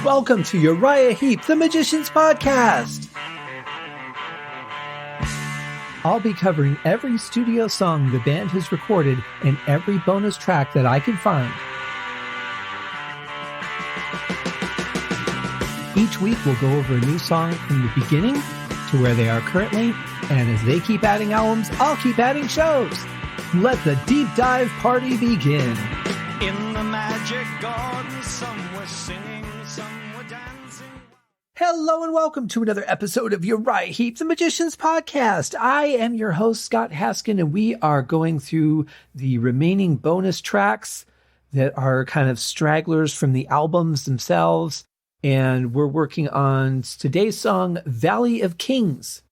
Welcome to Uriah Heep, the Magician's Podcast. I'll be covering every studio song the band has recorded and every bonus track that I can find. Each week we'll go over a new song from the beginning to where they are currently, and as they keep adding albums, I'll keep adding shows. Let the deep dive party begin. In the magic garden, some were singing, some were dancing. Hello and welcome to another episode of Uriah Heep, the Magician's Podcast. I am your host, Scott Haskin, and we are going through the remaining bonus tracks that are kind of stragglers from the albums themselves. And we're working on today's song, Valley of Kings.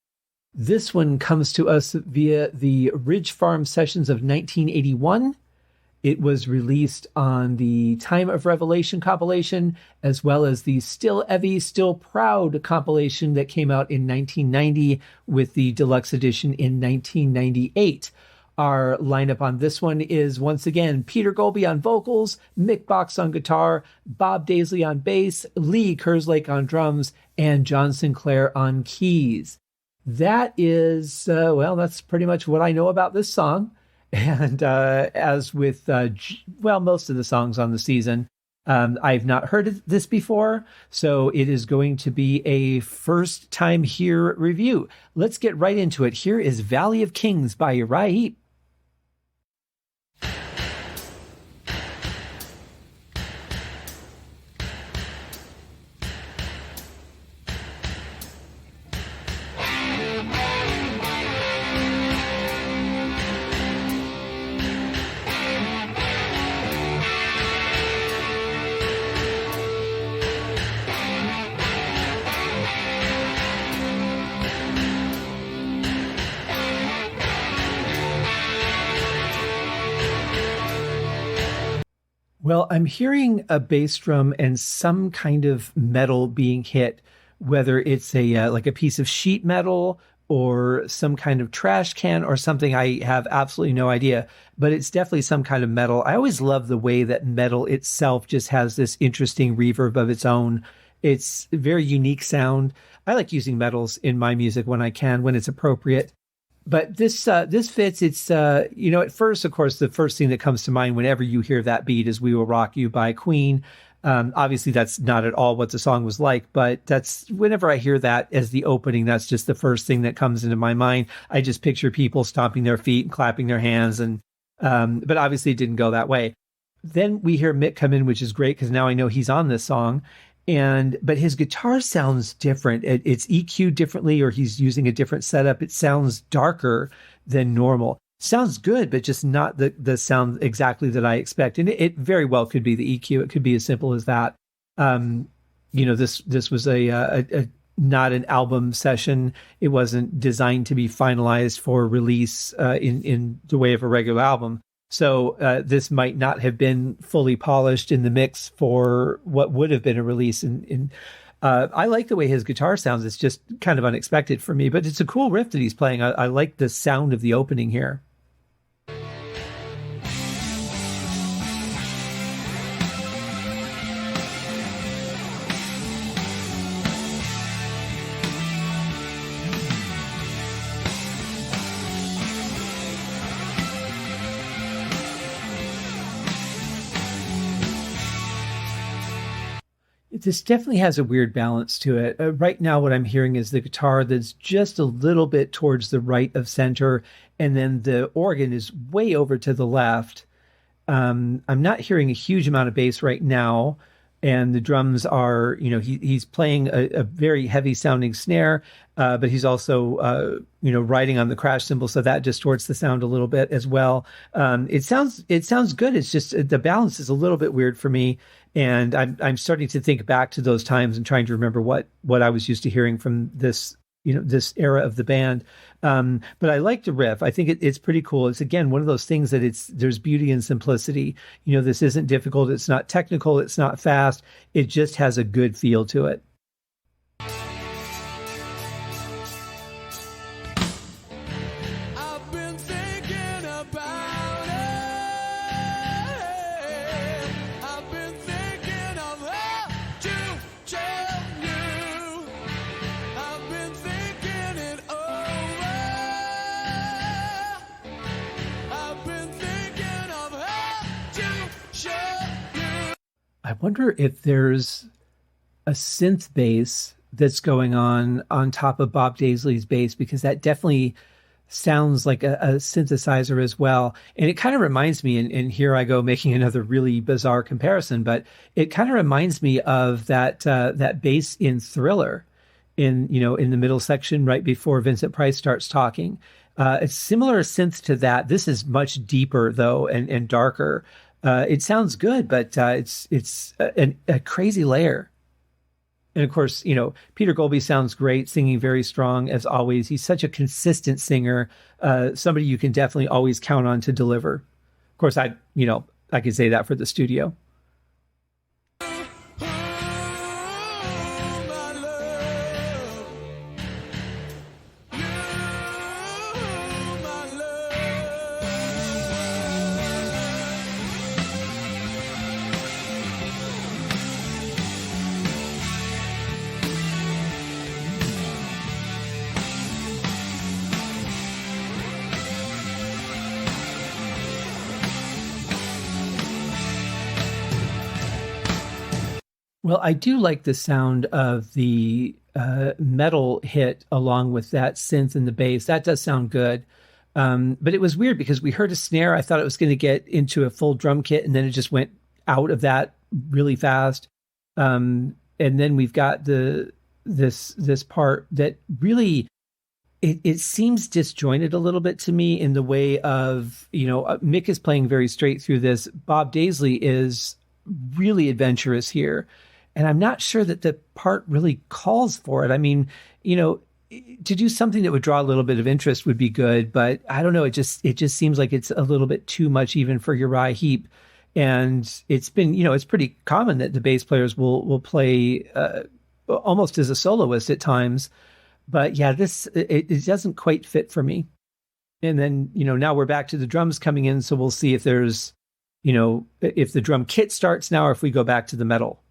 This one comes to us via the Ridge Farm Sessions of 1981. It was released on the Time of Revelation compilation, as well as the Still Eavy, Still Proud compilation that came out in 1990 with the deluxe edition in 1998. Our lineup on this one is, once again, Peter Goalby on vocals, Mick Box on guitar, Bob Daisley on bass, Lee Kerslake on drums, and John Sinclair on keys. That is, that's pretty much what I know about this song. And as with, most of the songs on the season, I've not heard of this before, so it is going to be a first time here review. Let's get right into it. Here is Valley of Kings by Uriah Heep. Well, I'm hearing a bass drum and some kind of metal being hit, whether it's like a piece of sheet metal or some kind of trash can or something. I have absolutely no idea, but it's definitely some kind of metal. I always love the way that metal itself just has this interesting reverb of its own. It's a very unique sound. I like using metals in my music when I can, when it's appropriate. But this fits. It's, at first, of course, the first thing that comes to mind whenever you hear that beat is We Will Rock You by Queen. Obviously, that's not at all what the song was like, but that's whenever I hear that as the opening, that's just the first thing that comes into my mind. I just picture people stomping their feet and clapping their hands. But obviously it didn't go that way. Then we hear Mick come in, which is great because now I know he's on this song. But his guitar sounds different. It's EQ'd differently, or he's using a different setup. It sounds darker than normal. Sounds good, but just not the sound exactly that I expect. And it very well could be the EQ. It could be as simple as that. This was a not an album session. It wasn't designed to be finalized for release in the way of a regular album. So this might not have been fully polished in the mix for what would have been a release. I like the way his guitar sounds. It's just kind of unexpected for me, but it's a cool riff that he's playing. I like the sound of the opening here. This definitely has a weird balance to it. Right now, what I'm hearing is the guitar that's just a little bit towards the right of center, and then the organ is way over to the left. I'm not hearing a huge amount of bass right now, and the drums are, he's playing a very heavy sounding snare, but he's also, riding on the crash cymbal, so that distorts the sound a little bit as well. It sounds good. It's just the balance is a little bit weird for me. And I'm starting to think back to those times and trying to remember what I was used to hearing from this era of the band. But I like the riff. I think it's pretty cool. It's, again, one of those things that there's beauty in simplicity. This isn't difficult. It's not technical. It's not fast. It just has a good feel to it. I wonder if there's a synth bass that's going on top of Bob Daisley's bass, because that definitely sounds like a synthesizer as well. And it kind of reminds me, and here I go making another really bizarre comparison, but it kind of reminds me of that bass in Thriller, in the middle section right before Vincent Price starts talking. It's similar synth to that. This is much deeper though, and darker. It sounds good, but it's a crazy layer. And of course, Peter Goalby sounds great, singing very strong as always. He's such a consistent singer, somebody you can definitely always count on to deliver. Of course, I could say that for the studio. Well, I do like the sound of the metal hit along with that synth and the bass. That does sound good. But it was weird because we heard a snare. I thought it was going to get into a full drum kit, and then it just went out of that really fast. And then we've got this part that really, it seems disjointed a little bit to me in the way of, Mick is playing very straight through this. Bob Daisley is really adventurous here. And I'm not sure that the part really calls for it. I mean, to do something that would draw a little bit of interest would be good, but I don't know. It just seems like it's a little bit too much even for Uriah Heep. And it's been, it's pretty common that the bass players will play almost as a soloist at times. But yeah, it doesn't quite fit for me. And then, now we're back to the drums coming in. So we'll see if there's, if the drum kit starts now or if we go back to the metal.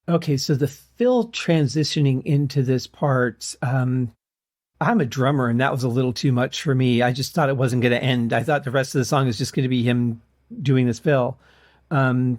Okay, so the fill transitioning into this part, I'm a drummer, and that was a little too much for me. I just thought it wasn't going to end. I thought the rest of the song was just going to be him doing this fill. The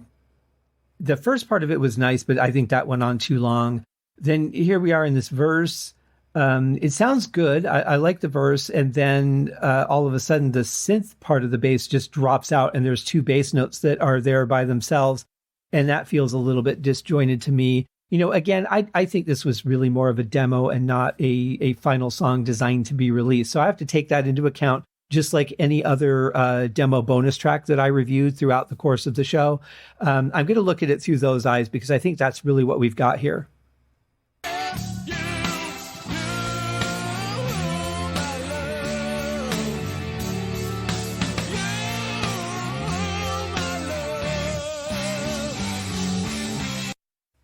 first part of it was nice, but I think that went on too long. Then here we are in this verse. It sounds good. I like the verse, and then all of a sudden the synth part of the bass just drops out, and there's two bass notes that are there by themselves. And that feels a little bit disjointed to me. Again, I think this was really more of a demo and not a final song designed to be released. So I have to take that into account, just like any other demo bonus track that I reviewed throughout the course of the show. I'm going to look at it through those eyes because I think that's really what we've got here.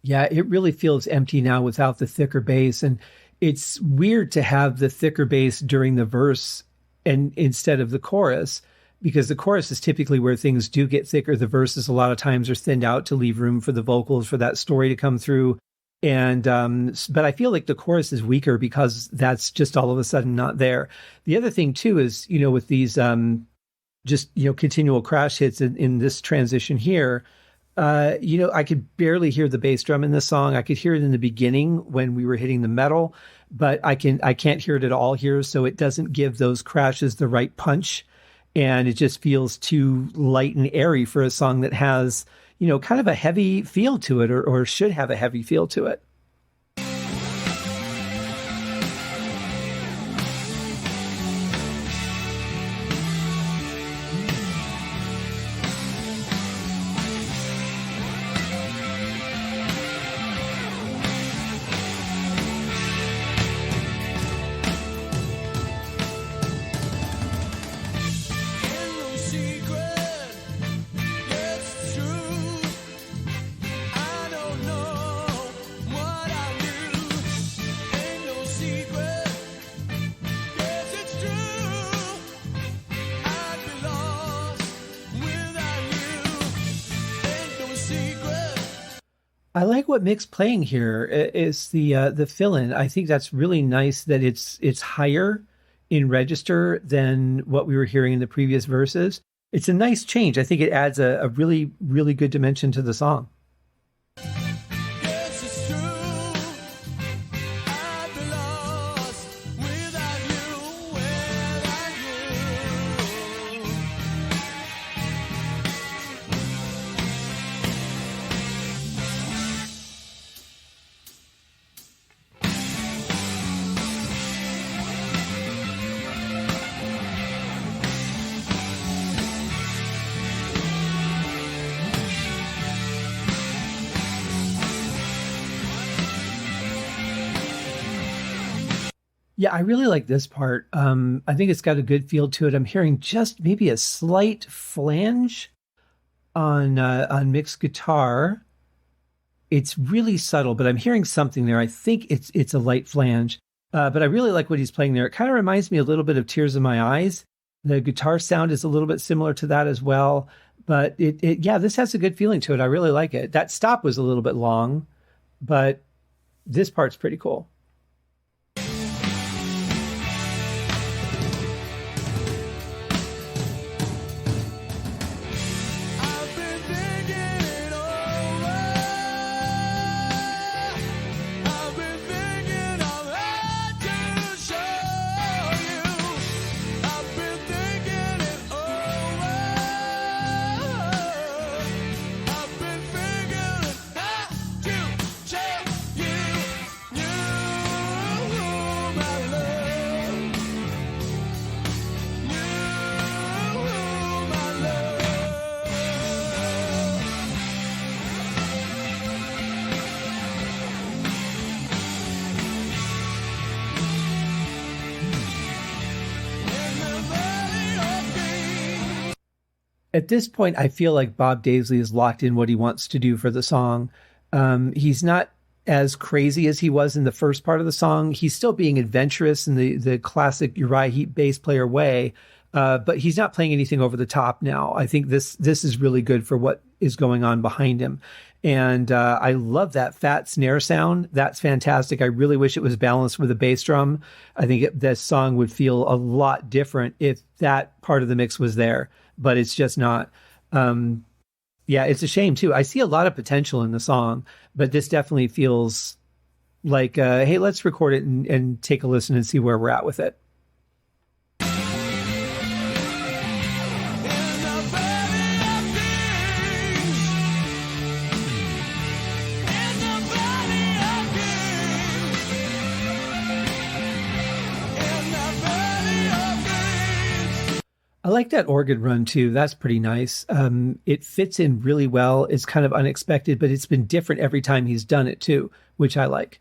Yeah, it really feels empty now without the thicker bass. And it's weird to have the thicker bass during the verse and instead of the chorus, because the chorus is typically where things do get thicker. The verses a lot of times are thinned out to leave room for the vocals, for that story to come through. And but I feel like the chorus is weaker because that's just all of a sudden not there. The other thing too is, with these continual crash hits in this transition here, I could barely hear the bass drum in this song. I could hear it in the beginning when we were hitting the metal, but I can't hear it at all here. So it doesn't give those crashes the right punch. And it just feels too light and airy for a song that has, kind of a heavy feel to it, or should have a heavy feel to it. I like what Mick's playing here. It's the fill-in. I think that's really nice that it's higher in register than what we were hearing in the previous verses. It's a nice change. I think it adds a really, really good dimension to the song. Yes, it's true. I'd be lost without you, without you. Yeah, I really like this part. I think it's got a good feel to it. I'm hearing just maybe a slight flange on Mick's guitar. It's really subtle, but I'm hearing something there. I think it's a light flange, but I really like what he's playing there. It kind of reminds me a little bit of Tears in My Eyes. The guitar sound is a little bit similar to that as well. But yeah, this has a good feeling to it. I really like it. That stop was a little bit long, but this part's pretty cool. I've been thinking it over. I've been thinking of how to show you. I've been thinking it over. I've been figuring how to show you, my love. My love. At this point, I feel like Bob Daisley is locked in what he wants to do for the song. He's not as crazy as he was in the first part of the song. He's still being adventurous in the classic Uriah Heep bass player way, but he's not playing anything over the top now. I think this is really good for what is going on behind him. And I love that fat snare sound. That's fantastic. I really wish it was balanced with a bass drum. I think this song would feel a lot different if that part of the mix was there, but it's just not. Yeah, it's a shame too. I see a lot of potential in the song, but this definitely feels like, hey, let's record it and take a listen and see where we're at with it. I like that organ run too. That's pretty nice. It fits in really well. It's kind of unexpected, but it's been different every time he's done it too, which I like.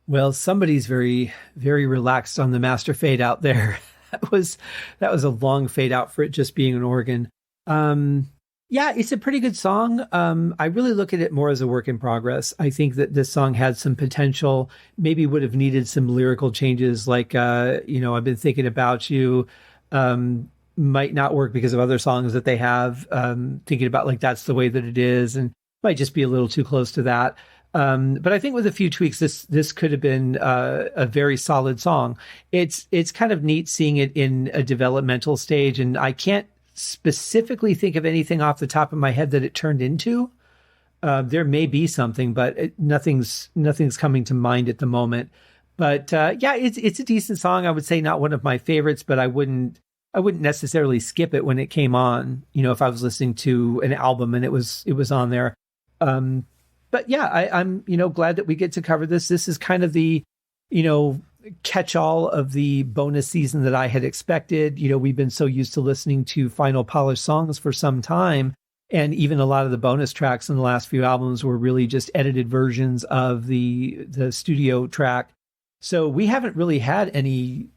Well, somebody's very, very relaxed on the master fade out there. That was a long fade out for it just being an organ. Yeah, it's a pretty good song. I really look at it more as a work in progress. I think that this song had some potential, maybe would have needed some lyrical changes, like, I've been thinking about you, might not work because of other songs that they have, thinking about like, that's the way that it is, and might just be a little too close to that. But I think with a few tweaks, this could have been a very solid song. It's kind of neat seeing it in a developmental stage, and I can't specifically think of anything off the top of my head that it turned into. There may be something, but nothing's coming to mind at the moment. But yeah, it's a decent song. I would say not one of my favorites, but I wouldn't necessarily skip it when it came on. If I was listening to an album and it was on there. But yeah, I'm glad that we get to cover this. This is kind of the catch all of the bonus season that I had expected. We've been so used to listening to final polished songs for some time. And even a lot of the bonus tracks in the last few albums were really just edited versions of the studio track. So we haven't really had any,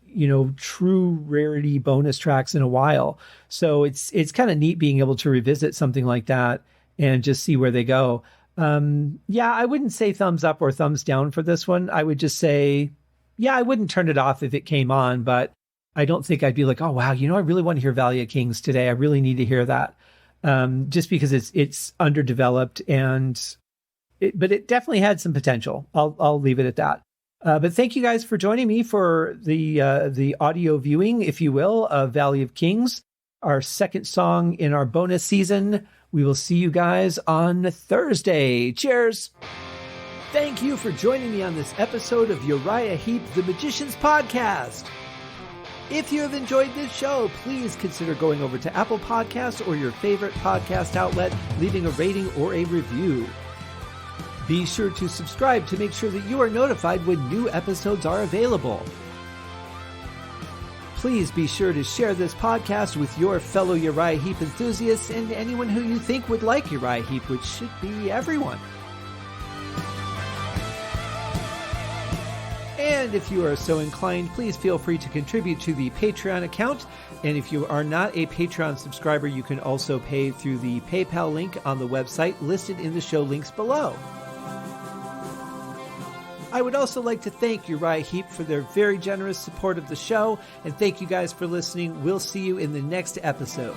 true rarity bonus tracks in a while. So it's kind of neat being able to revisit something like that and just see where they go. I wouldn't say thumbs up or thumbs down for this one. I would just say, I wouldn't turn it off if it came on, but I don't think I'd be like, oh, wow, I really want to hear Valley of Kings today. I really need to hear that. Just because it's underdeveloped but it definitely had some potential. I'll leave it at that. But thank you guys for joining me for the audio viewing, if you will, of Valley of Kings, our second song in our bonus season. We will see you guys on Thursday. Cheers. Thank you for joining me on this episode of Uriah Heep, the Magicians Podcast. If you have enjoyed this show, please consider going over to Apple Podcasts or your favorite podcast outlet, leaving a rating or a review. Be sure to subscribe to make sure that you are notified when new episodes are available. Please be sure to share this podcast with your fellow Uriah Heep enthusiasts and anyone who you think would like Uriah Heep, which should be everyone. And if you are so inclined, please feel free to contribute to the Patreon account. And if you are not a Patreon subscriber, you can also pay through the PayPal link on the website listed in the show links below. I would also like to thank Uriah Heep for their very generous support of the show, and thank you guys for listening. We'll see you in the next episode.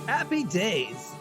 Happy days!